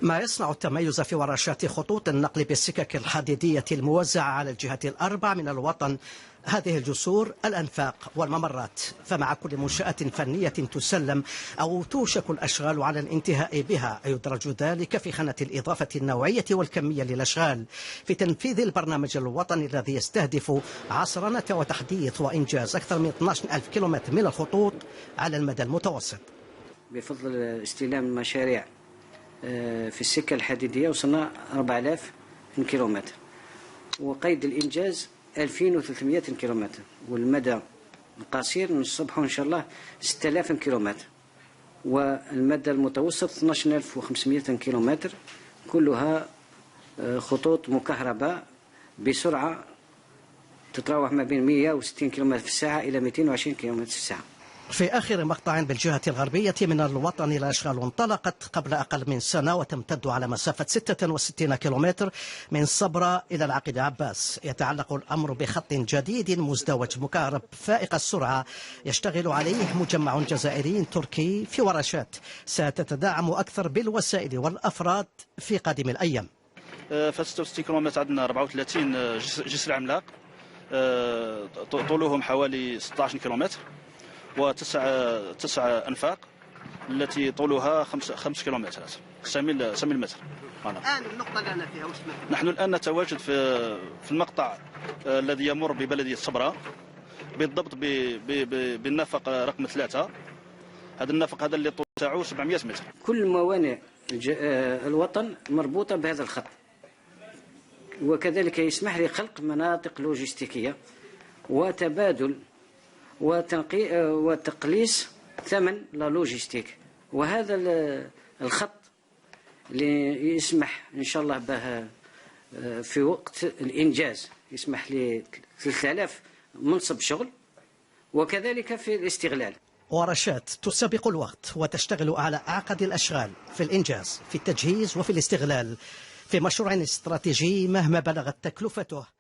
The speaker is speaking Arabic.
ما يصنع التميز في ورشات خطوط النقل بالسكك الحديدية الموزعة على الجهات الأربع من الوطن هذه الجسور، الأنفاق والممرات. فمع كل منشأة فنية تسلم أو توشك الأشغال على الانتهاء بها يدرج ذلك في خانة الإضافة النوعية والكمية للأشغال في تنفيذ البرنامج الوطني الذي يستهدف عصرنة وتحديث وإنجاز أكثر من 12,000 كيلومتر من الخطوط على المدى المتوسط. بفضل استلام المشاريع في السكة الحديدية وصلنا 4000 كيلومتر، وقيد الإنجاز 2300 كيلومتر، والمدى القصير نصبحه إن شاء الله 6000 كيلومتر، والمدى المتوسط 12500 كيلومتر، كلها خطوط مكهرباء بسرعة تتراوح ما بين 160 كيلومتر في الساعة إلى 220 كيلومتر في الساعة. في آخر مقطع بالجهة الغربية من الوطن الأشغال انطلقت قبل أقل من سنة وتمتد على مسافة 66 كيلومتر من صبرا إلى العقيد عباس. يتعلق الأمر بخط جديد مزدوج مكهرب فائق السرعة يشتغل عليه مجمع جزائري تركي في ورشات ستتدعم أكثر بالوسائل والأفراد في قادم الأيام. في 66 كيلومتر عندنا 34 جسر عملاق طولهم حوالي 16 كيلومتر، وتسع أنفاق التي طولها 5 كيلومترات، 9 متر. الآن النقطة اللي أنا فيها وش نحن الآن نتواجد في المقطع الذي يمر ببلدية صبرا، بالضبط بالنفق رقم 3. هذا النفق هذا اللي طول تاعو 700 متر. كل موانئ الوطن مربوطة بهذا الخط، وكذلك يسمح لخلق مناطق لوجستيكية وتبادل وتقليص ثمن لا لوجستيك. وهذا الخط اللي يسمح إن شاء الله به في وقت الإنجاز يسمح ل 3000 منصب شغل، وكذلك في الاستغلال. ورشات تسابق الوقت وتشتغل على أعقد الأشغال في الإنجاز، في التجهيز وفي الاستغلال، في مشروع استراتيجي مهما بلغت تكلفته.